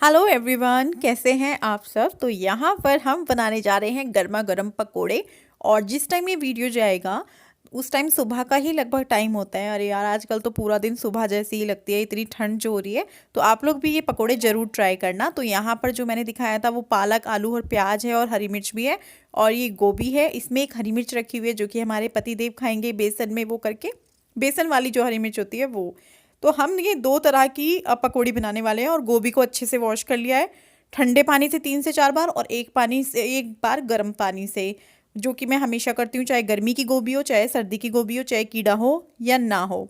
Hello everyone, कैसे हैं आप सब। तो यहाँ पर हम बनाने जा रहे हैं गर्मा गर्म पकोड़े। और जिस टाइम ये वीडियो जाएगा उस टाइम सुबह का ही लगभग टाइम होता है। अरे यार, आजकल तो पूरा दिन सुबह जैसी ही लगती है, इतनी ठंड जो हो रही है। तो आप लोग भी ये पकोड़े ज़रूर ट्राई करना। तो यहाँ पर जो मैंने दिखाया था वो पालक, आलू और प्याज है, और हरी मिर्च भी है, और ये गोभी है। इसमें एक हरी मिर्च रखी हुई है जो कि हमारे पति देव खाएंगे बेसन में वो करके, बेसन वाली जो हरी मिर्च होती है वो। तो हम ये दो तरह की पकौड़ी बनाने वाले हैं। और गोभी को अच्छे से वॉश कर लिया है ठंडे पानी से 3 से 4 बार, और एक बार गर्म पानी से, जो कि मैं हमेशा करती हूँ, चाहे गर्मी की गोभी हो, चाहे सर्दी की गोभी हो, चाहे कीड़ा हो या ना हो।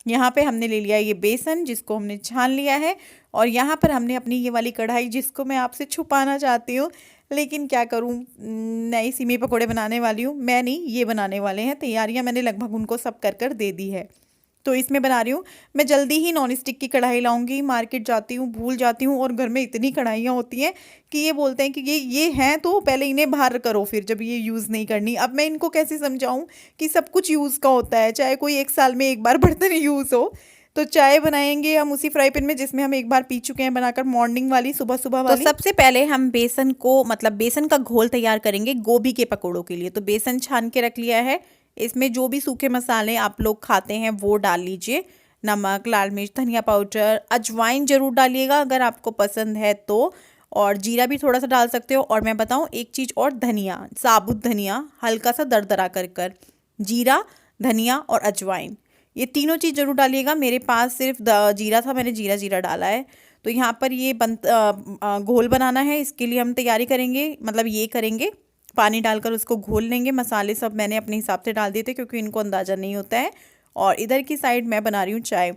यहाँ पे हमने ले लिया ये बेसन जिसको हमने छान लिया है। और यहाँ पर हमने अपनी ये वाली कढ़ाई, जिसको मैं आपसे छुपाना चाहती हूँ, लेकिन क्या करूँ, नई सिमी पकोड़े बनाने वाली हूँ मैं, नहीं ये बनाने वाले हैं। तैयारियाँ मैंने लगभग उनको सब कर कर दे दी है। तो इसमें बना रही हूँ। मैं जल्दी ही नॉन स्टिक की कढ़ाई लाऊंगी, मार्केट जाती हूँ भूल जाती हूँ, और घर में इतनी कढ़ाइयाँ होती हैं कि ये बोलते हैं कि ये हैं तो पहले इन्हें बाहर करो, फिर जब ये यूज़ नहीं करनी। अब मैं इनको कैसे समझाऊँ कि सब कुछ यूज़ का होता है, चाहे कोई 1 साल में एक बार बर्तन यूज़ हो। तो चाय बनाएंगे हम उसी फ्राई पैन में जिसमें हम एक बार पी चुके हैं बनाकर, मॉर्निंग वाली, सुबह सुबह तो वाली। सबसे पहले हम बेसन को, मतलब बेसन का घोल तैयार करेंगे गोभी के पकौड़ों के लिए। तो बेसन छान के रख लिया है। इसमें जो भी सूखे मसाले आप लोग खाते हैं वो डाल लीजिए। नमक, लाल मिर्च, धनिया पाउडर, अजवाइन जरूर डालिएगा अगर आपको पसंद है तो, और जीरा भी थोड़ा सा डाल सकते हो। और मैं बताऊं एक चीज़ और, धनिया, साबुत धनिया हल्का सा दरदरा कर जीरा, धनिया और अजवाइन, ये तीनों चीज़ जरूर डालिएगा। मेरे पास सिर्फ जीरा था, मैंने जीरा जीरा डाला है। तो यहाँ पर ये घोल बनाना है, इसके लिए हम तैयारी करेंगे, मतलब ये करेंगे, पानी डालकर उसको घोल लेंगे। मसाले सब मैंने अपने हिसाब से डाल दिए थे क्योंकि इनको अंदाज़ा नहीं होता है। और इधर की साइड मैं बना रही हूँ चाय।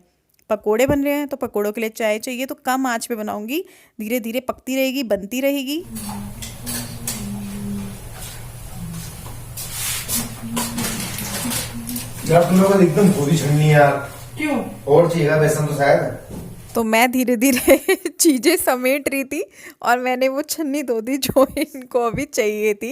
पकोड़े बन रहे हैं तो पकोड़ों के लिए चाय चाहिए, तो कम आंच पे बनाऊंगी, धीरे धीरे पकती रहेगी, बनती रहेगी। यार तुम लोग एकदम गोली छड़नी है यार। क्यों? और चाहिएगा बेसन तो शायद। तो मैं धीरे धीरे चीज़ें समेट रही थी, और मैंने वो छन्नी धो दी जो इनको अभी चाहिए थी।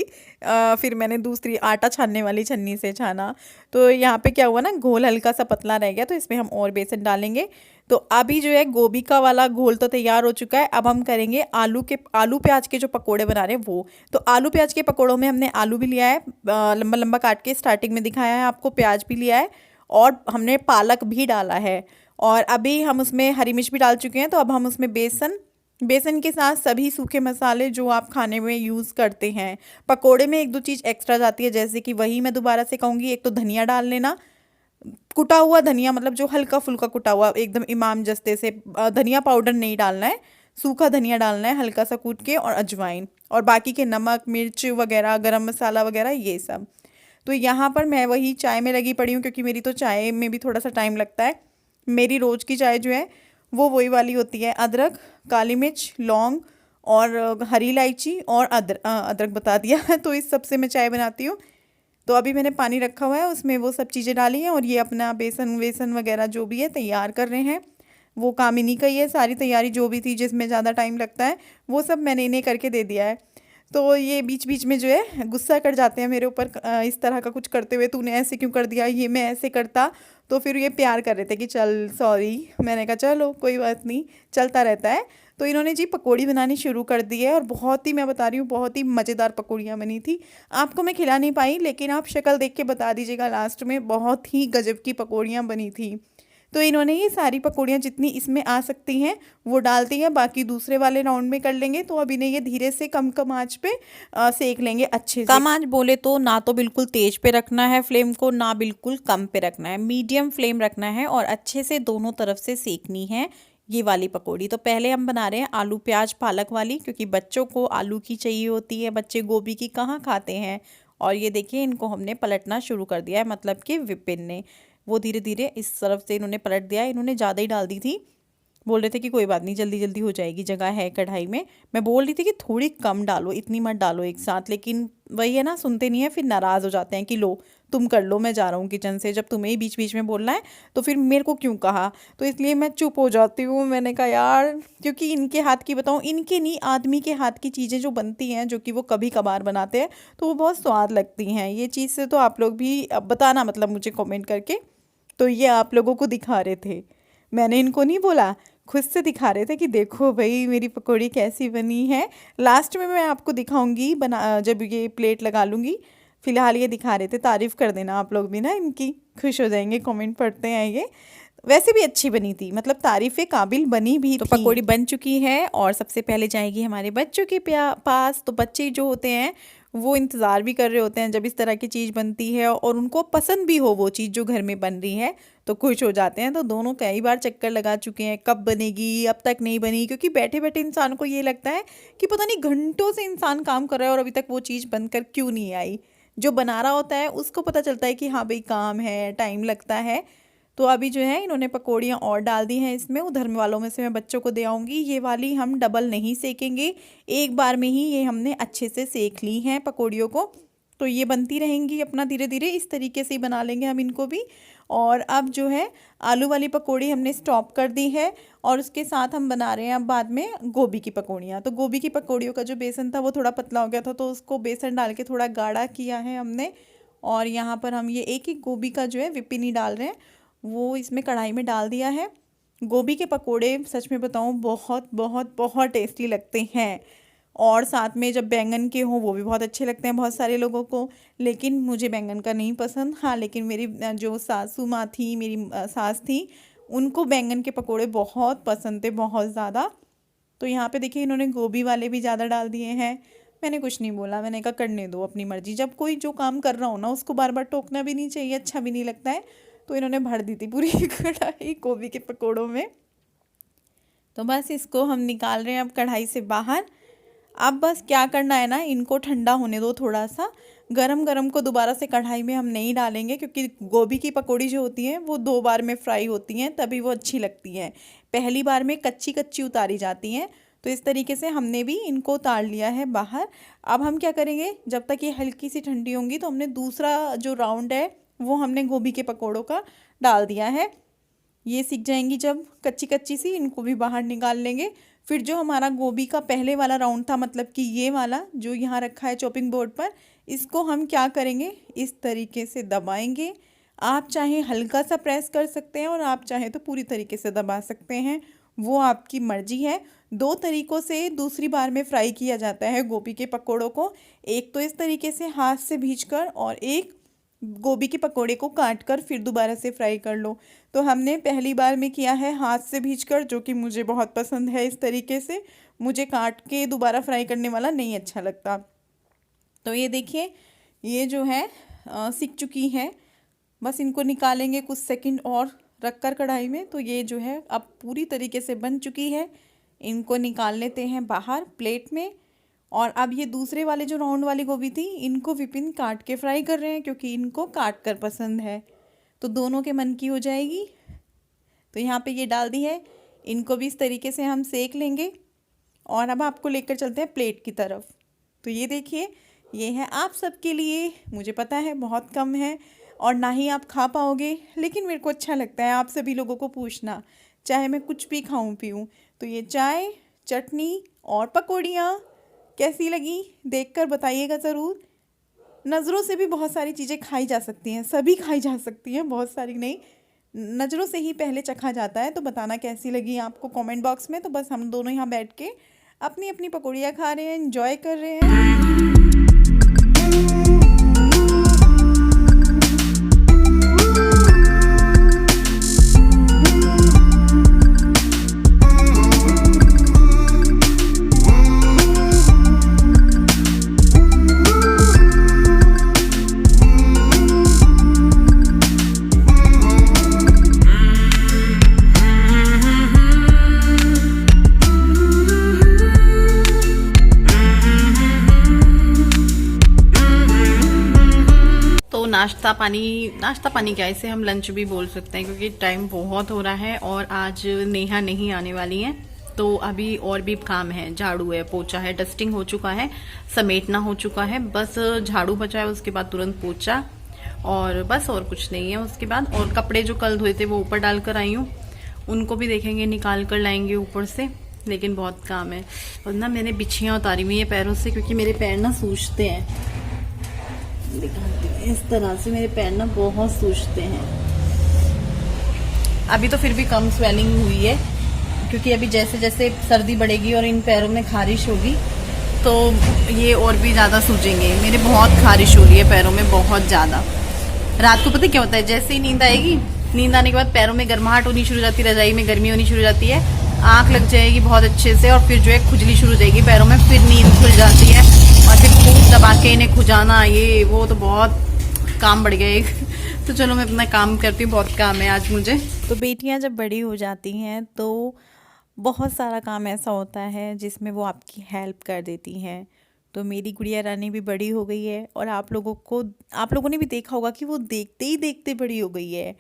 फिर मैंने दूसरी आटा छानने वाली छन्नी से छाना। तो यहाँ पे क्या हुआ ना, घोल हल्का सा पतला रह गया, तो इसमें हम और बेसन डालेंगे। तो अभी जो है गोभी का वाला घोल तो तैयार हो चुका है। अब हम करेंगे आलू प्याज के जो पकोड़े बना रहे हैं वो। तो आलू प्याज के पकोड़ों में हमने आलू भी लिया है, लंबा लंबा काट के, स्टार्टिंग में दिखाया है आपको, प्याज भी लिया है, और हमने पालक भी डाला है। और अभी हम उसमें हरी मिर्च भी डाल चुके हैं। तो अब हम उसमें बेसन के साथ सभी सूखे मसाले जो आप खाने में यूज़ करते हैं। पकोड़े में एक दो चीज़ एक्स्ट्रा जाती है, जैसे कि वही मैं दोबारा से कहूँगी, एक तो धनिया डाल लेना, कुटा हुआ धनिया, मतलब जो हल्का फुल्का कुटा हुआ, एकदम इमाम जस्ते से। धनिया पाउडर नहीं डालना है, सूखा धनिया डालना है हल्का सा कूट के, और अजवाइन, और बाकी के नमक, मिर्च वगैरह, गरम मसाला वगैरह, ये सब। तो यहाँ पर मैं वही चाय में लगी पड़ी हूँ, क्योंकि मेरी तो चाय में भी थोड़ा सा टाइम लगता है। मेरी रोज़ की चाय जो है वो वही वाली होती है, अदरक, काली मिर्च, लौंग, और हरी इलायची, और अदरक बता दिया तो इस सब से मैं चाय बनाती हूँ। तो अभी मैंने पानी रखा हुआ है, उसमें वो सब चीज़ें डाली हैं, और ये अपना बेसन वेसन वगैरह जो भी है तैयार कर रहे हैं। वो काम इन्हीं का ही है, सारी तैयारी जो भी थी जिसमें ज़्यादा टाइम लगता है वो सब मैंने इन्हें करके दे दिया है। तो ये बीच बीच में जो है गुस्सा कर जाते हैं मेरे ऊपर, इस तरह का कुछ करते हुए, तूने ऐसे क्यों कर दिया, ये मैं ऐसे करता। तो फिर ये प्यार कर रहे थे कि चल सॉरी, मैंने कहा चलो कोई बात नहीं, चलता रहता है। तो इन्होंने जी पकौड़ी बनानी शुरू कर दी है, और बहुत ही, मैं बता रही हूँ, बहुत ही मज़ेदार पकौड़ियाँ बनी थी। आपको मैं खिला नहीं पाई, लेकिन आप शक्ल देख के बता दीजिएगा लास्ट में, बहुत ही गजब की पकौड़ियाँ बनी थी। तो इन्होंने ये सारी पकौड़ियाँ जितनी इसमें आ सकती हैं वो डालती हैं, बाकी दूसरे वाले राउंड में कर लेंगे। तो अब इन्हें ये धीरे से कम कम आँच पे सेक लेंगे अच्छे से। कम आँच बोले तो ना तो बिल्कुल तेज पे रखना है फ्लेम को, ना बिल्कुल कम पे रखना है, मीडियम फ्लेम रखना है, और अच्छे से दोनों तरफ से सेकनी है ये वाली पकौड़ी। तो पहले हम बना रहे हैं आलू प्याज पालक वाली, क्योंकि बच्चों को आलू की चाहिए होती है, बच्चे गोभी की कहाँ खाते हैं। और ये देखिए, इनको हमने पलटना शुरू कर दिया है, मतलब कि विपिन ने, वो धीरे धीरे इस तरफ से इन्होंने पलट दिया। इन्होंने ज़्यादा ही डाल दी थी, बोल रहे थे कि कोई बात नहीं, जल्दी जल्दी हो जाएगी, जगह है कढ़ाई में। मैं बोल रही थी कि थोड़ी कम डालो, इतनी मत डालो एक साथ, लेकिन वही है ना, सुनते नहीं है, फिर नाराज़ हो जाते हैं कि लो तुम कर लो, मैं जा रहा हूँ किचन से। जब तुम्हें ही बीच बीच में बोलना है तो फिर मेरे को क्यों कहा। तो इसलिए मैं चुप हो जाती हूँ। मैंने कहा यार, क्योंकि इनके हाथ की बताऊँ, इनके नहीं, आदमी के हाथ की चीज़ें जो बनती हैं, जो कि वो कभी कभार बनाते हैं, तो वो बहुत स्वाद लगती हैं। ये चीज़ से तो आप लोग भी अब बताना, मतलब मुझे कमेंट करके। तो ये आप लोगों को दिखा रहे थे, मैंने इनको नहीं बोला खुद से दिखा रहे थे कि देखो भाई मेरी पकौड़ी कैसी बनी है। लास्ट में मैं आपको दिखाऊंगी बना, जब ये प्लेट लगा लूँगी। फ़िलहाल ये दिखा रहे थे, तारीफ़ कर देना आप लोग भी ना इनकी, खुश हो जाएंगे, कमेंट पढ़ते हैं ये। वैसे भी अच्छी बनी थी, मतलब तारीफ़े काबिल बनी भी तो थी। पकौड़ी बन चुकी है और सबसे पहले जाएगी हमारे बच्चों के पास। तो बच्चे जो होते हैं वो इंतज़ार भी कर रहे होते हैं जब इस तरह की चीज़ बनती है और उनको पसंद भी हो वो चीज़ जो घर में बन रही है, तो खुश हो जाते हैं। तो दोनों कई बार चक्कर लगा चुके हैं कब बनेगी, अब तक नहीं बनी, क्योंकि बैठे बैठे इंसान को ये लगता है कि पता नहीं घंटों से इंसान काम कर रहा है और अभी तक वो चीज़ बनकर क्यों नहीं आई। जो बना रहा होता है उसको पता चलता है कि हाँ भाई काम है, टाइम लगता है। तो अभी जो है इन्होंने पकौड़ियाँ और डाल दी हैं इसमें। उधर वालों में से मैं बच्चों को दे आऊँगी। ये वाली हम डबल नहीं सेकेंगे, एक बार में ही ये हमने अच्छे से सेक ली हैं पकौड़ियों को। तो ये बनती रहेंगी अपना धीरे धीरे, इस तरीके से ही बना लेंगे हम इनको भी। और अब जो है आलू वाली पकौड़ी हमने स्टॉप कर दी है और उसके साथ हम बना रहे हैं अब बाद में गोभी की पकौड़ियाँ। तो गोभी की पकौड़ियों का जो बेसन था वो थोड़ा पतला हो गया था, तो उसको बेसन डाल के थोड़ा गाढ़ा किया है हमने। और यहाँ पर हम ये एक एक गोभी का जो है विपिनी डाल रहे हैं, वो इसमें कढ़ाई में डाल दिया है। गोभी के पकोड़े सच में बताऊँ बहुत बहुत बहुत टेस्टी लगते हैं। और साथ में जब बैंगन के हों वो भी बहुत अच्छे लगते हैं बहुत सारे लोगों को, लेकिन मुझे बैंगन का नहीं पसंद। हाँ, लेकिन मेरी जो सासू माँ थी, मेरी सास थी, उनको बैंगन के पकोड़े बहुत पसंद थे, बहुत ज़्यादा। तो यहाँ पे देखिए इन्होंने गोभी वाले भी ज़्यादा डाल दिए हैं। मैंने कुछ नहीं बोला, मैंने कहा करने दो अपनी मर्जी। जब कोई जो काम कर रहा हो ना उसको बार बार टोकना भी नहीं चाहिए, अच्छा भी नहीं लगता है। तो इन्होंने भर दी थी पूरी कढ़ाई गोभी के पकोड़ों में। तो बस इसको हम निकाल रहे हैं अब कढ़ाई से बाहर। अब बस क्या करना है ना, इनको ठंडा होने दो थोड़ा सा। गरम गरम को दोबारा से कढ़ाई में हम नहीं डालेंगे, क्योंकि गोभी की पकौड़ी जो होती हैं वो 2 बार में फ्राई होती हैं, तभी वो अच्छी लगती हैं। पहली बार में कच्ची कच्ची उतारी जाती हैं। तो इस तरीके से हमने भी इनको उतार लिया है बाहर। अब हम क्या करेंगे, जब तक ये हल्की सी ठंडी होंगी तो हमने दूसरा जो राउंड है वो हमने गोभी के पकौड़ों का डाल दिया है। ये सीख जाएंगी जब कच्ची कच्ची सी, इनको भी बाहर निकाल लेंगे। फिर जो हमारा गोभी का पहले वाला राउंड था, मतलब कि ये वाला जो यहाँ रखा है चॉपिंग बोर्ड पर, इसको हम क्या करेंगे, इस तरीके से दबाएंगे। आप चाहें हल्का सा प्रेस कर सकते हैं और आप चाहें तो पूरी तरीके से दबा सकते हैं, वो आपकी मर्जी है। 2 तरीक़ों से दूसरी बार में फ्राई किया जाता है गोभी के पकौड़ों को। एक तो इस तरीके से हाथ से भींचकर, और एक गोभी के पकोड़े को काट कर फिर दोबारा से फ्राई कर लो। तो हमने पहली बार में किया है हाथ से भींचकर, जो कि मुझे बहुत पसंद है इस तरीके से। मुझे काट के दोबारा फ्राई करने वाला नहीं अच्छा लगता। तो ये देखिए ये जो है सिक चुकी है। बस इनको निकालेंगे कुछ सेकंड और रख कर कढ़ाई में। तो ये जो है अब पूरी तरीके से बन चुकी है। इनको निकाल लेते हैं बाहर प्लेट में। और अब ये दूसरे वाले जो राउंड वाली गोभी थी, इनको विपिन काट के फ्राई कर रहे हैं, क्योंकि इनको काट कर पसंद है। तो दोनों के मन की हो जाएगी। तो यहाँ पे ये डाल दी है, इनको भी इस तरीके से हम सेक लेंगे। और अब आपको लेकर चलते हैं प्लेट की तरफ। तो ये देखिए ये है आप सबके लिए। मुझे पता है बहुत कम है और ना ही आप खा पाओगे, लेकिन मेरे को अच्छा लगता है आप सभी लोगों को पूछना, चाहे मैं कुछ भी खाऊं पीऊं। तो ये चाय, चटनी और पकौड़ियाँ कैसी लगी देखकर बताइएगा ज़रूर। नज़रों से भी बहुत सारी चीज़ें खाई जा सकती हैं, सभी खाई जा सकती हैं, बहुत सारी नहीं, नज़रों से ही पहले चखा जाता है। तो बताना कैसी लगी आपको कमेंट बॉक्स में। तो बस हम दोनों यहाँ बैठ के अपनी अपनी पकौड़ियाँ खा रहे हैं, एंजॉय कर रहे हैं। नाश्ता पानी क्या, इसे हम लंच भी बोल सकते हैं, क्योंकि टाइम बहुत हो रहा है और आज नेहा नहीं आने वाली है। तो अभी और भी काम है, झाड़ू है, पोछा है, डस्टिंग हो चुका है, समेटना हो चुका है, बस झाड़ू बचा है, उसके बाद तुरंत पोछा, और बस और कुछ नहीं है उसके बाद। और कपड़े जो कल धोए थे वो ऊपर डालकर आई हूँ, उनको भी देखेंगे, निकाल कर लाएंगे ऊपर से, लेकिन बहुत काम है। और ना मैंने बिछियाँ उतारी हुई है पैरों से, क्योंकि मेरे पैर ना सूजते हैं। इस तरह से मेरे पैर ना बहुत सूजते हैं। अभी तो फिर भी कम स्वेलिंग हुई है, क्योंकि अभी जैसे जैसे सर्दी बढ़ेगी और इन पैरों में खारिश होगी तो ये और भी ज़्यादा सूजेंगे। मेरे बहुत खारिश हो रही है पैरों में, बहुत ज़्यादा। रात को पता क्या होता है, जैसे ही नींद आएगी, नींद आने के बाद पैरों में गर्माहट होनी शुरू हो जाती है, रजाई में गर्मी होनी शुरू हो जाती है, आँख लग जाएगी बहुत अच्छे से, और फिर जो है खुजली शुरू हो जाएगी पैरों में, फिर नींद खुल जाती है और फिर खूब दबा के इन्हें खुजाना, ये वो तो बहुत काम बढ़ गया एक। तो चलो मैं अपना काम करती हूँ, बहुत काम है आज मुझे। तो बेटियाँ जब बड़ी हो जाती हैं तो बहुत सारा काम ऐसा होता है जिसमें वो आपकी हेल्प कर देती हैं। तो मेरी गुड़िया रानी भी बड़ी हो गई है और आप लोगों ने भी देखा होगा कि वो देखते ही देखते बड़ी हो गई है।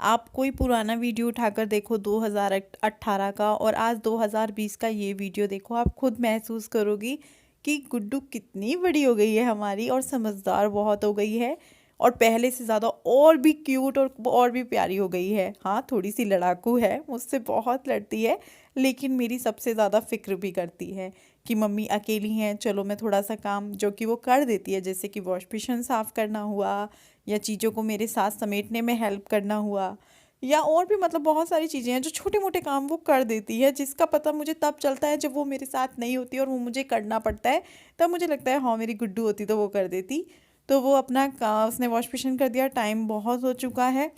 आप कोई पुराना वीडियो उठाकर देखो 2018 का और आज 2020 का ये वीडियो देखो, आप खुद महसूस करोगी कि गुड्डू कितनी बड़ी हो गई है हमारी, और समझदार बहुत हो गई है, और पहले से ज़्यादा और भी क्यूट और भी प्यारी हो गई है। हाँ, थोड़ी सी लड़ाकू है, मुझसे बहुत लड़ती है, लेकिन मेरी सबसे ज़्यादा फ़िक्र भी करती है कि मम्मी अकेली हैं, चलो मैं थोड़ा सा काम जो कि वो कर देती है, जैसे कि वॉश बेसिन साफ़ करना हुआ या चीज़ों को मेरे साथ समेटने में हेल्प करना हुआ, या और भी मतलब बहुत सारी चीज़ें हैं जो छोटे मोटे काम वो कर देती है, जिसका पता मुझे तब चलता है जब वो मेरे साथ नहीं होती और वो मुझे करना पड़ता है। तब मुझे लगता है हाँ, मेरी गुड्डू होती तो वो कर देती। तो वो अपना उसने वॉश बेसिन कर दिया, टाइम बहुत हो चुका है,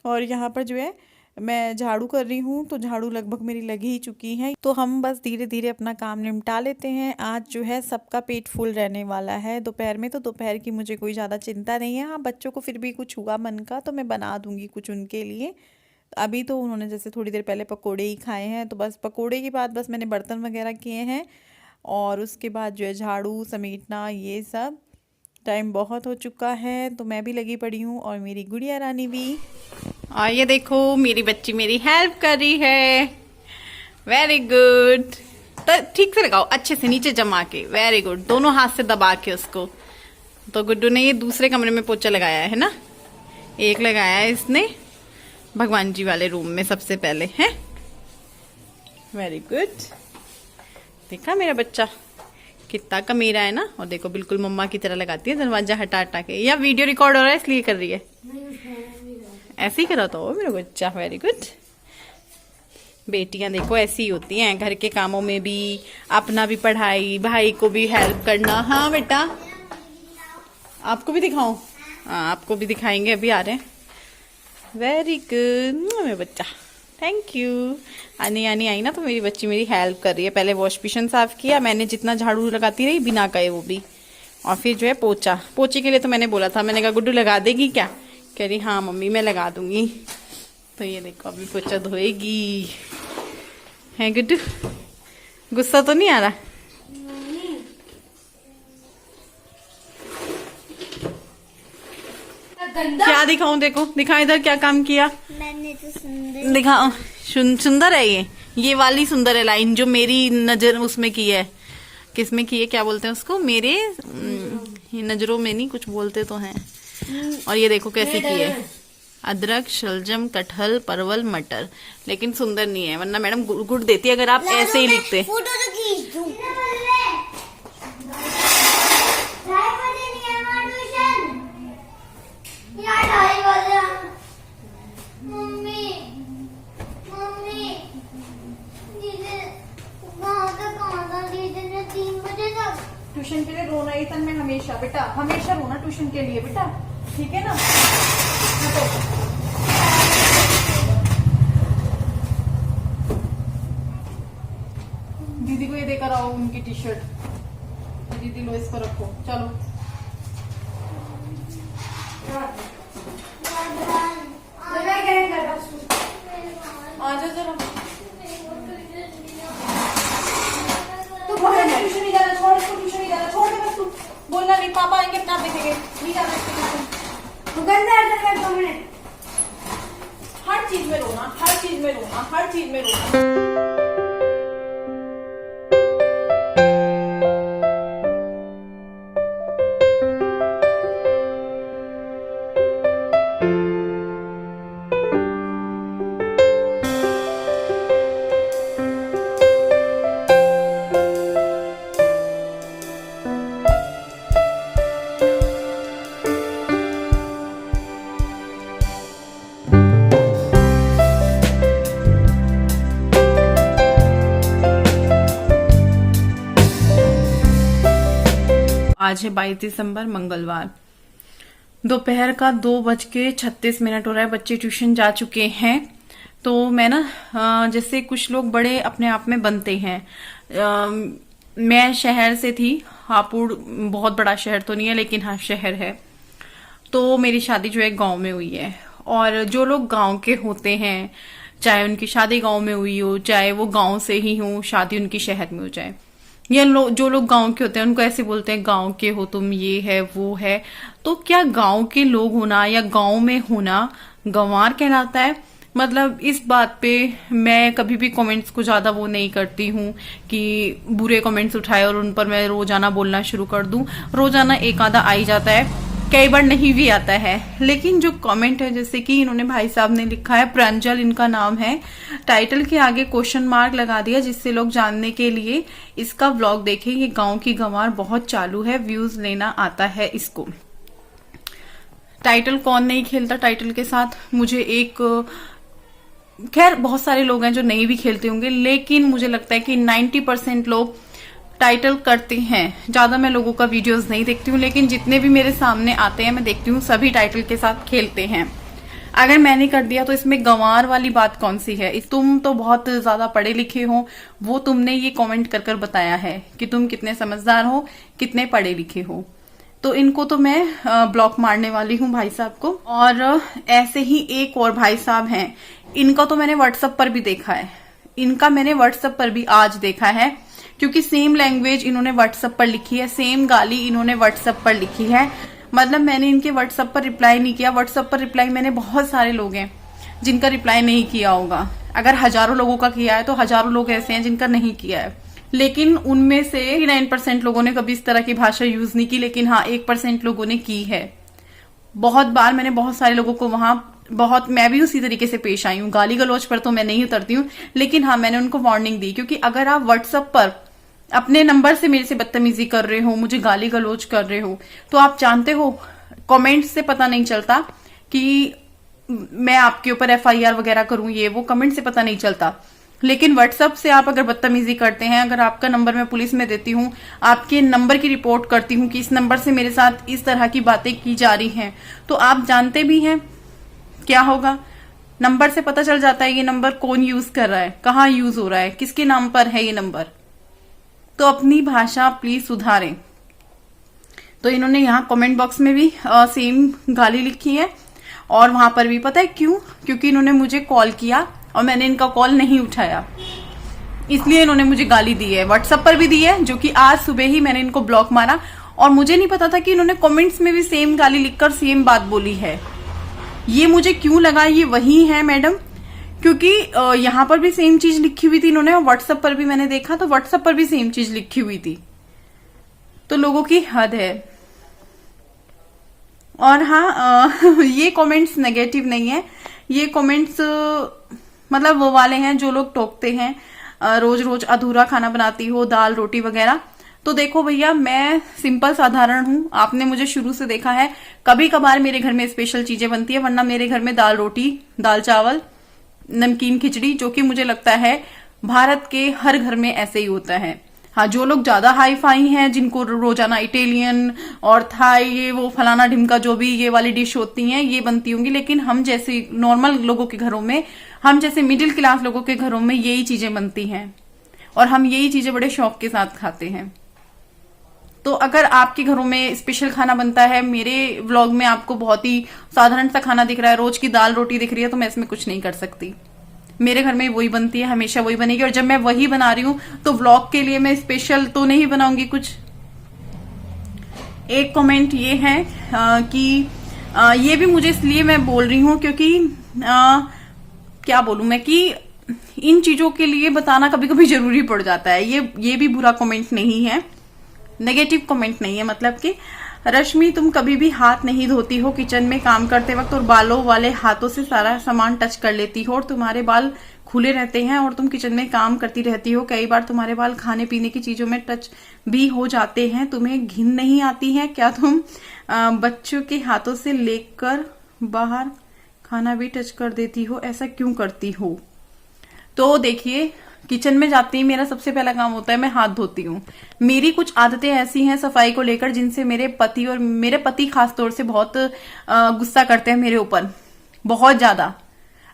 और यहाँ पर जो है मैं झाड़ू कर रही हूँ, तो झाड़ू लगभग मेरी लगी ही चुकी है। तो हम बस धीरे धीरे अपना काम निपटा लेते हैं। आज जो है सबका पेट फुल रहने वाला है दोपहर में, तो दोपहर की मुझे कोई ज़्यादा चिंता नहीं है। हाँ, बच्चों को फिर भी कुछ हुआ मन का तो मैं बना दूँगी कुछ उनके लिए। अभी तो उन्होंने जैसे थोड़ी देर पहले पकोड़े ही खाए हैं, तो बस पकोड़े के बाद बस मैंने बर्तन वगैरह किए हैं, और उसके बाद जो है झाड़ू समेटना ये सब। टाइम बहुत हो चुका है तो मैं भी लगी पड़ी हूँ और मेरी गुड़िया रानी भी। और ये देखो मेरी बच्ची मेरी हेल्प कर रही है, वेरी गुड। तो ठीक से लगाओ, अच्छे से नीचे जमा के, वेरी गुड, दोनों हाथ से दबा के उसको। तो गुड्डू ने ये दूसरे कमरे में पोछा लगाया है ना, एक लगाया है इसने भगवान जी वाले रूम में सबसे पहले है। वेरी गुड, देखा मेरा बच्चा कितना कमीरा है ना। और देखो बिल्कुल मम्मा की तरह लगाती है दरवाजा हटा हटा के। या वीडियो रिकॉर्ड हो रहा है इसलिए कर रही है, ऐसे ही करा तो मेरा बच्चा। Very good. बेटियां देखो ऐसी ही होती हैं, घर के कामों में भी, अपना भी पढ़ाई, भाई को भी हेल्प करना। हाँ बेटा, आपको भी दिखाऊं? हाँ, आपको भी दिखाएंगे, अभी आ रहे हैं। वेरी गुड मेरा बच्चा, थैंक यू। आनी आई ना तो मेरी बच्ची मेरी हेल्प कर रही है। पहले वॉश बेसिन साफ किया मैंने, जितना झाड़ू लगाती रही बिना कहे वो भी, और फिर जो है पोछे के लिए तो मैंने बोला था, मैंने कहा गुड्डू लगा देगी क्या? कह रही हाँ मम्मी मैं लगा दूंगी। तो ये देखो अभी पोछा धोएगी। है गुड्डू, गुस्सा तो नहीं आ रहा? क्या दिखाऊं? देखो दिखा इधर क्या काम किया मैंने तो सुंदर दिखाओ। सुंदर है ये वाली सुंदर है लाइन जो मेरी नजर उसमें की है। किसमें की है, क्या बोलते हैं उसको, मेरे ये नजरों में नहीं, कुछ बोलते तो हैं। और ये देखो कैसे की है, अदरक, शलजम, कटहल, परवल, मटर। लेकिन सुंदर नहीं है, वरना मैडम गुड देती अगर आप ऐसे ही लिखते। फोटो तो खींच दूं। मम्मी मम्मी दीदी कहाँ था दीदी ने 3 बजे तक। ट्यूशन के लिए रोना ही तन में हमेशा बेटा, हमेशा रोना ट्यूशन के लिए बेटा, ठीक है ना? दीदी को ये देकर आओ उनकी टी शर्ट। दीदी लो इसको रखो, चलो आ जाओ जरा। तू ट्यूशन नहीं जाना, छोड़ इसको, ट्यूशन नहीं जाना, छोड़ दे बस। तू बोलना नहीं, पापा आएंगे अपना देखेंगे, नहीं जाना इसको ट्यूशन। तू गंदा है 2 मिनट। हर चीज में रोना, हर चीज में रोना, हर चीज में रोना। आज है 22 दिसंबर मंगलवार, दोपहर का 2:36 हो रहा है। बच्चे ट्यूशन जा चुके हैं। तो मैं ना जैसे कुछ लोग बड़े अपने आप में बनते हैं। मैं शहर से थी, हापुड़ बहुत बड़ा शहर तो नहीं है लेकिन हाँ शहर है। तो मेरी शादी जो है गांव में हुई है। और जो लोग गांव के होते हैं, चाहे उनकी शादी गांव में हुई हो, चाहे वो गांव से ही हो, शादी उनकी शहर में हो जाए, या जो लोग गांव के होते हैं उनको ऐसे बोलते हैं गांव के हो तुम, ये है वो है। तो क्या गांव के लोग होना या गांव में होना गंवार कहलाता है? मतलब इस बात पे मैं कभी भी कमेंट्स को ज्यादा वो नहीं करती हूँ कि बुरे कमेंट्स उठाए और उन पर मैं रोजाना बोलना शुरू कर दूं। रोजाना एक आधा आ ही जाता है, कई बार नहीं भी आता है। लेकिन जो कमेंट है, जैसे कि इन्होंने भाई साहब ने लिखा है, प्रांजल इनका नाम है, टाइटल के आगे क्वेश्चन मार्क लगा दिया जिससे लोग जानने के लिए इसका व्लॉग देखें। ये गांव की गंवार बहुत चालू है, व्यूज लेना आता है इसको। टाइटल कौन नहीं खेलता टाइटल के साथ? मुझे एक खैर बहुत सारे लोग हैं जो नहीं भी खेलते होंगे, लेकिन मुझे लगता है कि 90% लोग टाइटल करते हैं। ज्यादा मैं लोगों का वीडियोस नहीं देखती हूँ, लेकिन जितने भी मेरे सामने आते हैं मैं देखती हूँ सभी टाइटल के साथ खेलते हैं। अगर मैंने कर दिया तो इसमें गंवार वाली बात कौन सी है? तुम तो बहुत ज्यादा पढ़े लिखे हो, वो तुमने ये कमेंट कर कर बताया है कि तुम कितने समझदार हो, कितने पढ़े लिखे हो। तो इनको तो मैं ब्लॉक मारने वाली हूँ भाई साहब को। और ऐसे ही एक और भाई साहब हैं, इनका तो मैंने व्हाट्सएप पर भी देखा है, इनका मैंने व्हाट्सएप पर भी आज देखा है, क्योंकि सेम लैंग्वेज इन्होंने व्हाट्सएप पर लिखी है, सेम गाली इन्होंने व्हाट्सएप पर लिखी है। मतलब मैंने इनके व्हाट्सएप पर रिप्लाई नहीं किया। व्हाट्सएप पर रिप्लाई मैंने, बहुत सारे लोग हैं जिनका रिप्लाई नहीं किया होगा। अगर हजारों लोगों का किया है तो हजारों लोग ऐसे हैं जिनका नहीं किया है। लेकिन उनमें से 9% लोगों ने कभी इस तरह की भाषा यूज नहीं की, लेकिन हाँ 1% लोगों ने की है। बहुत बार मैंने बहुत सारे लोगों को वहां मैं भी उसी तरीके से पेश आई हूँ। गाली गलौज पर तो मैं नहीं उतरती हूँ, लेकिन हाँ मैंने उनको वार्निंग दी, क्योंकि अगर आप व्हाट्सएप पर अपने नंबर से मेरे से बदतमीजी कर रहे हो, मुझे गाली गलौज कर रहे हो, तो आप जानते हो कमेंट से पता नहीं चलता कि मैं आपके ऊपर FIR वगैरह करूं, ये वो कमेंट से पता नहीं चलता। लेकिन व्हाट्सएप से आप अगर बदतमीजी करते हैं, अगर आपका नंबर मैं पुलिस में देती हूँ, आपके नंबर की रिपोर्ट करती हूँ कि इस नंबर से मेरे साथ इस तरह की बातें की जा रही हैं, तो आप जानते भी हैं क्या होगा। नंबर से पता चल जाता है ये नंबर कौन यूज कर रहा है, कहाँ यूज हो रहा है, किसके नाम पर है ये नंबर। तो अपनी भाषा प्लीज सुधारें। तो इन्होंने यहाँ कमेंट बॉक्स में भी सेम गाली लिखी है, और वहां पर भी पता है क्यों? क्योंकि इन्होंने मुझे कॉल किया और मैंने इनका कॉल नहीं उठाया, इसलिए इन्होंने मुझे गाली दी है। व्हाट्सएप पर भी दी है, जो कि आज सुबह ही मैंने इनको ब्लॉक मारा, और मुझे नहीं पता था कि इन्होंने कमेंट्स में भी सेम गाली लिखकर सेम बात बोली है। ये मुझे क्यों लगा ये वही है मैडम, क्योंकि यहाँ पर भी सेम चीज लिखी हुई थी इन्होंने, और व्हाट्सएप पर भी मैंने देखा तो व्हाट्सएप पर भी सेम चीज लिखी हुई थी। तो लोगों की हद है। और हाँ ये कमेंट्स नेगेटिव नहीं है, ये कमेंट्स मतलब वो वाले हैं जो लोग टोकते हैं, रोज रोज अधूरा खाना बनाती हो, दाल रोटी वगैरह। तो देखो भैया, मैं सिंपल साधारण हूँ, आपने मुझे शुरू से देखा है। कभी कभार मेरे घर में स्पेशल चीजें बनती है, वरना मेरे घर में दाल रोटी, दाल चावल, नमकीन खिचड़ी, जो कि मुझे लगता है भारत के हर घर में ऐसे ही होता है। हाँ, जो लोग ज्यादा हाई फाई हैं, जिनको रोजाना इटालियन और थाई, ये वो फलाना ढिमका जो भी ये वाली डिश होती हैं, ये बनती होंगी, लेकिन हम जैसे नॉर्मल लोगों के घरों में, हम जैसे मिडिल क्लास लोगों के घरों में यही चीजें बनती हैं, और हम यही चीजें बड़े शौक के साथ खाते हैं। तो अगर आपके घरों में स्पेशल खाना बनता है, मेरे व्लॉग में आपको बहुत ही साधारण सा खाना दिख रहा है, रोज की दाल रोटी दिख रही है, तो मैं इसमें कुछ नहीं कर सकती। मेरे घर में वही बनती है, हमेशा वही बनेगी, और जब मैं वही बना रही हूं तो व्लॉग के लिए मैं स्पेशल तो नहीं बनाऊंगी कुछ। एक कमेंट ये है कि ये भी मुझे इसलिए मैं बोल रही हूं क्योंकि क्या बोलूं मैं, कि इन चीजों के लिए बताना कभी कभी जरूरी पड़ जाता है। ये भी बुरा कमेंट नहीं है, नेगेटिव कमेंट नहीं है। मतलब कि रश्मि, तुम कभी भी हाथ नहीं धोती हो किचन में काम करते वक्त, और बालों वाले हाथों से सारा सामान टच कर लेती हो, और तुम्हारे बाल खुले रहते हैं, और तुम किचन में काम करती रहती हो, कई बार तुम्हारे बाल खाने पीने की चीजों में टच भी हो जाते हैं, तुम्हें घिन नहीं आती है क्या? तुम बच्चों के हाथों से लेकर बाहर खाना भी टच कर देती हो, ऐसा क्यों करती हो? तो देखिए, किचन में जाते ही मेरा सबसे पहला काम होता है मैं हाथ धोती हूँ। मेरी कुछ आदतें ऐसी हैं सफाई को लेकर जिनसे मेरे पति और मेरे पति खास तौर से बहुत गुस्सा करते हैं मेरे ऊपर, बहुत ज्यादा।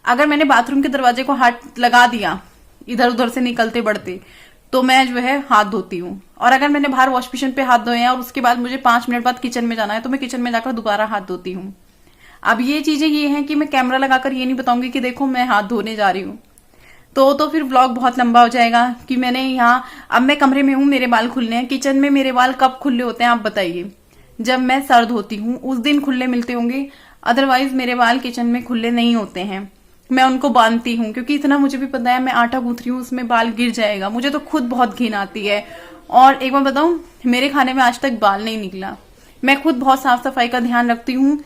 अगर मैंने बाथरूम के दरवाजे को हाथ लगा दिया इधर उधर से निकलते बढ़ते तो मैं जो है हाथ धोती हूँ। और अगर मैंने बाहर वॉश बेसिन पे हाथ धोए हैं और उसके बाद मुझे 5 मिनट बाद किचन में जाना है तो मैं किचन में जाकर दोबारा हाथ धोती हूँ। अब ये चीजें ये हैं कि मैं कैमरा लगाकर ये नहीं बताऊंगी कि देखो मैं हाथ धोने जा रही हूँ, तो फिर व्लॉग बहुत लंबा हो जाएगा कि मैंने यहाँ, अब मैं कमरे में हूँ, मेरे बाल खुलने हैं। किचन में मेरे बाल कब खुले होते हैं आप बताइए? जब मैं सर धोती हूँ उस दिन खुले मिलते होंगे, अदरवाइज मेरे बाल किचन में खुले नहीं होते हैं। मैं उनको बांधती हूँ क्योंकि इतना मुझे भी पता है मैं आटा गूंथ रही हूँ उसमें बाल गिर जाएगा। मुझे तो खुद बहुत घिन आती है। और एक बार बताऊं, मेरे खाने में आज तक बाल नहीं निकला। मैं खुद बहुत साफ सफाई का ध्यान रखती हूँ।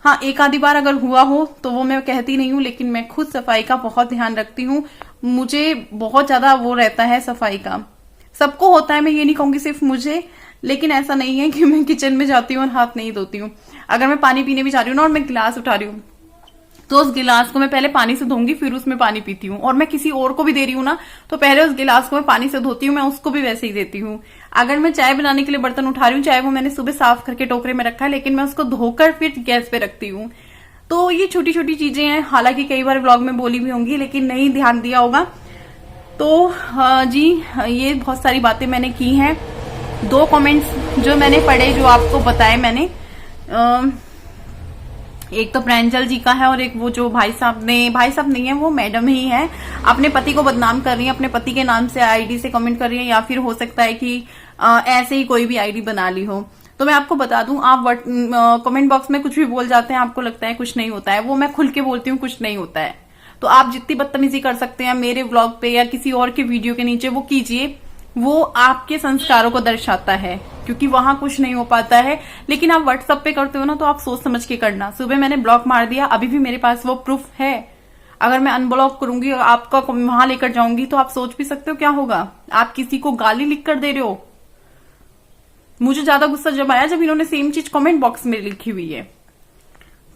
हाँ, एक आधी बार अगर हुआ हो तो वो मैं कहती नहीं हूँ, लेकिन मैं खुद सफाई का बहुत ध्यान रखती हूँ। मुझे बहुत ज्यादा वो रहता है सफाई का। सबको होता है, मैं ये नहीं कहूंगी सिर्फ मुझे, लेकिन ऐसा नहीं है कि मैं किचन में जाती हूँ और हाथ नहीं धोती हूँ। अगर मैं पानी पीने भी जा रही हूँ ना और मैं गिलास उठा रही हूँ तो उस गिलास को मैं पहले पानी से धोऊंगी फिर उसमें पानी पीती हूँ। और मैं किसी और को भी दे रही हूँ ना तो पहले उस गिलास को मैं पानी से धोती हूँ, मैं उसको भी वैसे ही देती हूँ। अगर मैं चाय बनाने के लिए बर्तन उठा रही हूँ, चाहे वो मैंने सुबह साफ करके टोकरे में रखा है, लेकिन मैं उसको धोकर फिर गैस पे रखती हूँ। तो ये छोटी छोटी चीजें हैं, हालांकि कई बार व्लॉग में बोली भी होंगी लेकिन नहीं ध्यान दिया होगा। तो जी, ये बहुत सारी बातें मैंने की हैं। 2 कमेंट्स जो मैंने पढ़े, जो आपको बताए मैंने, एक तो प्रांजल जी का है और एक वो जो भाई साहब नहीं है, वो मैडम ही है, अपने पति को बदनाम कर रही है, अपने पति के नाम से आईडी से कमेंट कर रही है, या फिर हो सकता है कि ऐसे ही कोई भी आईडी बना ली हो। तो मैं आपको बता दूं, आप कमेंट बॉक्स में कुछ भी बोल जाते हैं, आपको लगता है कुछ नहीं होता है, वो मैं खुल के बोलती हूँ कुछ नहीं होता है। तो आप जितनी बदतमीजी कर सकते हैं मेरे व्लॉग पे या किसी और के वीडियो के नीचे, वो कीजिए। वो आपके संस्कारों को दर्शाता है, क्योंकि वहां कुछ नहीं हो पाता है। लेकिन आप व्हाट्सएप पे करते हो ना तो आप सोच समझ के करना। सुबह मैंने ब्लॉक मार दिया, अभी भी मेरे पास वो प्रूफ है। अगर मैं अनब्लॉक करूंगी और आपका वहां लेकर जाऊंगी तो आप सोच भी सकते हो क्या होगा। आप किसी को गाली लिख कर दे रहे हो। मुझे ज्यादा गुस्सा जब आया जब इन्होंने सेम चीज कमेंट बॉक्स में लिखी हुई है।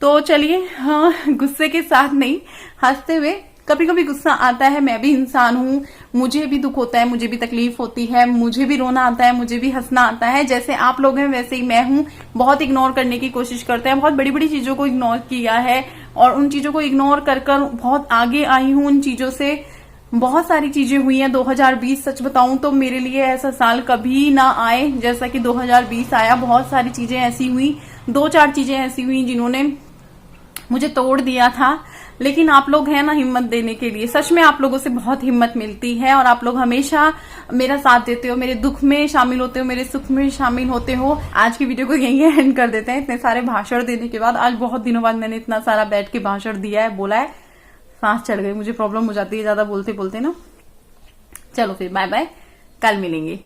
तो चलिए, हाँ, गुस्से के साथ नहीं, हंसते हुए। कभी कभी गुस्सा आता है, मैं भी इंसान हूँ, मुझे भी दुख होता है, मुझे भी तकलीफ होती है, मुझे भी रोना आता है, मुझे भी हंसना आता है। जैसे आप लोग हैं वैसे ही मैं हूँ। बहुत इग्नोर करने की कोशिश करते हैं, बहुत बड़ी बड़ी चीजों को इग्नोर किया है और उन चीजों को इग्नोर कर बहुत आगे आई हूँ। उन चीजों से बहुत सारी चीजें हुई हैं। 2020 सच बताऊं तो मेरे लिए ऐसा साल कभी ना आए जैसा कि 2020 आया। बहुत सारी चीजें ऐसी हुई, 2-4 चीजें ऐसी हुई जिन्होंने मुझे तोड़ दिया था। लेकिन आप लोग हैं ना हिम्मत देने के लिए, सच में आप लोगों से बहुत हिम्मत मिलती है और आप लोग हमेशा मेरा साथ देते हो, मेरे दुख में शामिल होते हो, मेरे सुख में शामिल होते हो। आज की वीडियो को यहीं एंड कर देते हैं। इतने सारे भाषण देने के बाद, आज बहुत दिनों बाद मैंने इतना सारा बैठ के भाषण दिया है, बोला है, सांस चढ़ गई, मुझे प्रॉब्लम हो जाती है ज्यादा बोलते बोलते ना। चलो फिर बाय बाय, कल मिलेंगे।